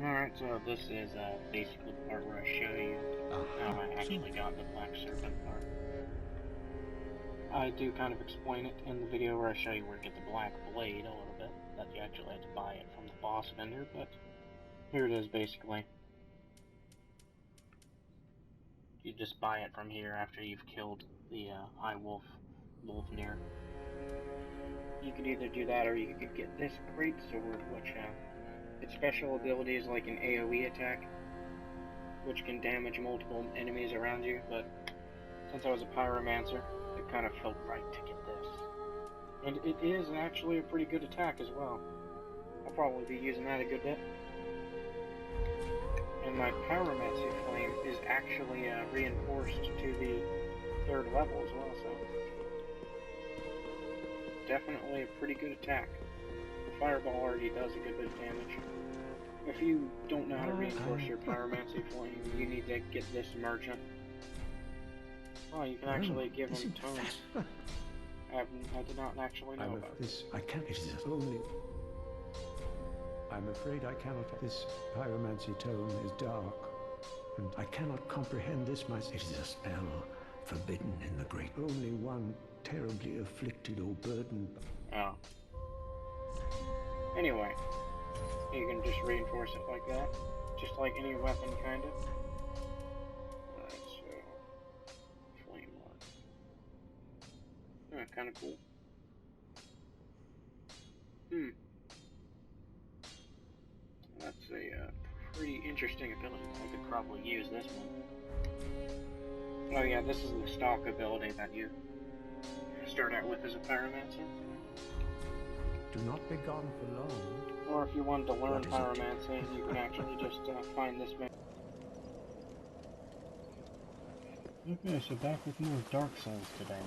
Alright, so this is basically the part where I show you how I actually got the Black Serpent part. I do kind of explain it in the video where I show you where to get the Black Blade a little bit, that you actually have to buy it from the boss vendor, but here it is basically. You just buy it from here after you've killed the High Wolf near. You could either do that or you could get this great sword, which its special ability is like an AoE attack, which can damage multiple enemies around you, but since I was a Pyromancer, it kind of felt right to get this. And it is actually a pretty good attack as well. I'll probably be using that a good bit. And my Pyromancy flame is actually reinforced to the 3rd level as well, so definitely a pretty good attack. The fireball already does a good bit of damage. If you don't know how to reinforce your Pyromancy flame, you need to get this merchant. Oh, you can actually give him tones. I did not actually know about this. I can't. It is only. I'm afraid I cannot. This Pyromancy tome is dark, and I cannot comprehend this myself. It is a spell forbidden in the great. Only one terribly afflicted or burdened. Oh. Anyway, you can just reinforce it like that, just like any weapon, kind of. Alright, so flame one. Kind of cool. That's a pretty interesting ability. I could probably use this one. Oh yeah, this is the stock ability that you start out with as a Pyromancer. Do not be gone for long. Or if you wanted to learn Pyromancy, you can actually just find this man. Okay, so back with more Dark Souls today.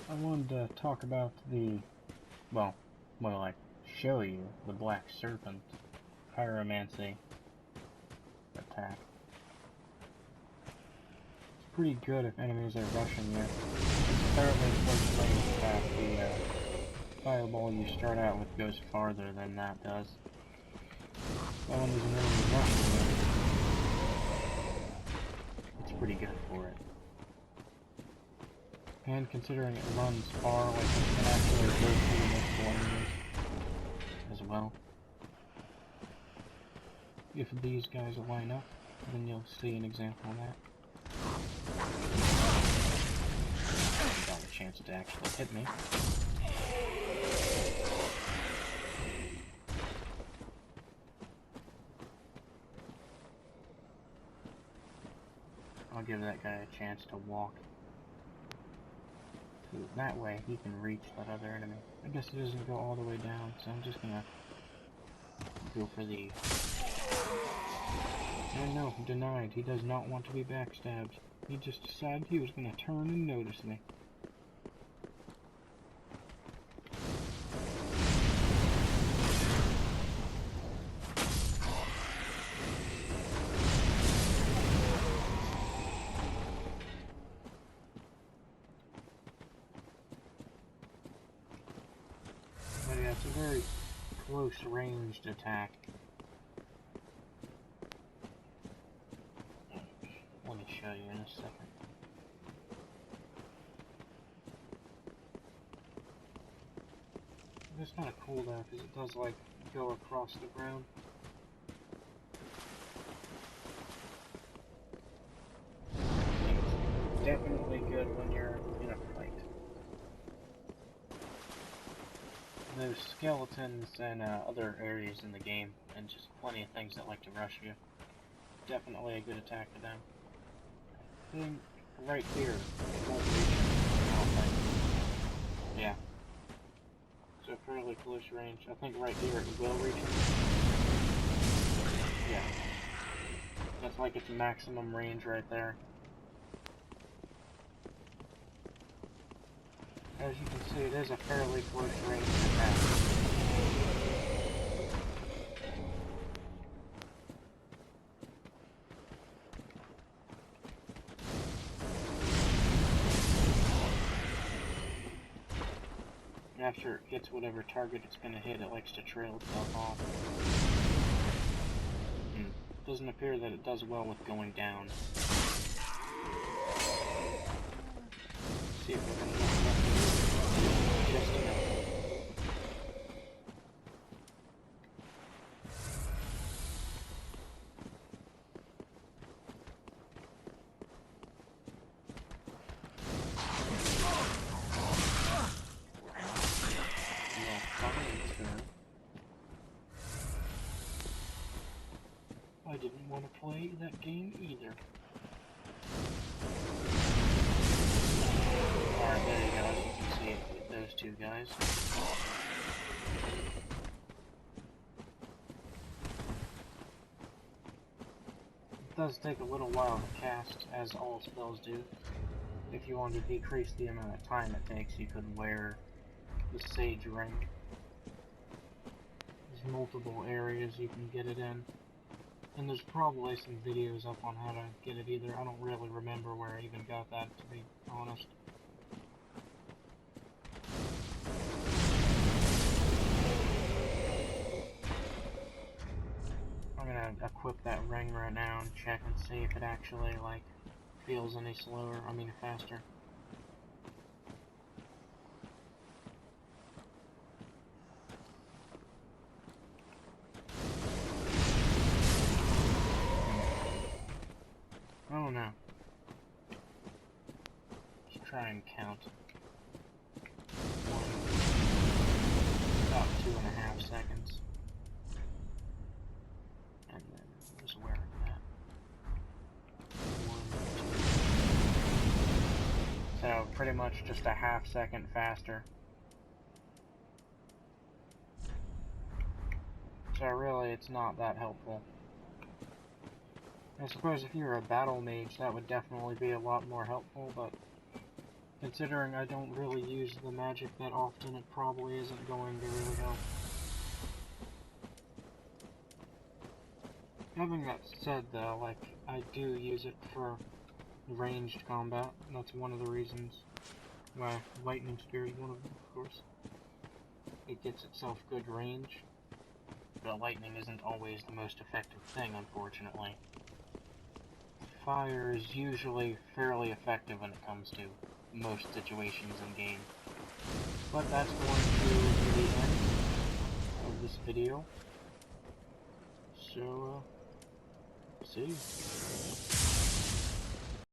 I wanted to talk about the, well, more like show you the Black Serpent Pyromancy attack. It's pretty good if enemies are rushing you. It's fairly close range attack. The fireball you start out with goes farther than that does. But when there's an enemy rushing you, it's pretty good for it. And considering it runs far, like it can actually go through multiple enemies as well. If these guys line up, then you'll see an example of that. Got a chance to actually hit me. I'll give that guy a chance to walk. So that way he can reach that other enemy. I guess it doesn't go all the way down, so I'm just gonna go for the... Oh no, denied. He does not want to be backstabbed. He just decided he was gonna turn and notice me. But yeah, it's a very close ranged attack. Let me show you in a second. It's kind of cool though, because it does like go across the ground. It's definitely good when you're in a fight. There's skeletons and other areas in the game, and just plenty of things that like to rush you. Definitely a good attack to them. I think right here, it won't reach him. Yeah. So fairly close range. I think right here it will reach him. Yeah. That's like its maximum range right there. As you can see, it is a fairly close range attack. After it hits whatever target it's going to hit, it likes to trail itself off. doesn't appear that it does well with going down. See if we can get just enough. I didn't want to play that game either. Alright, there you go. You can see it, those two guys. It does take a little while to cast, as all spells do. If you want to decrease the amount of time it takes, you could wear the Sage Ring. There's multiple areas you can get it in. And there's probably some videos up on how to get it either. I don't really remember where I even got that, to be honest. I'm gonna equip that ring right now and check and see if it actually, like, feels any slower, faster. I don't know. Let's try and count. About 2.5 seconds. And then just where that. 1, 2. So pretty much just a ½ second faster. So really it's not that helpful. I suppose if you're a battle mage, that would definitely be a lot more helpful, but considering I don't really use the magic that often, it probably isn't going to really help. Having that said, though, like, I do use it for ranged combat. That's one of the reasons why Lightning Spear is one of them, of course. It gets itself good range, but lightning isn't always the most effective thing, unfortunately. Fire is usually fairly effective when it comes to most situations in game. But that's going to be the end of this video. So, see you.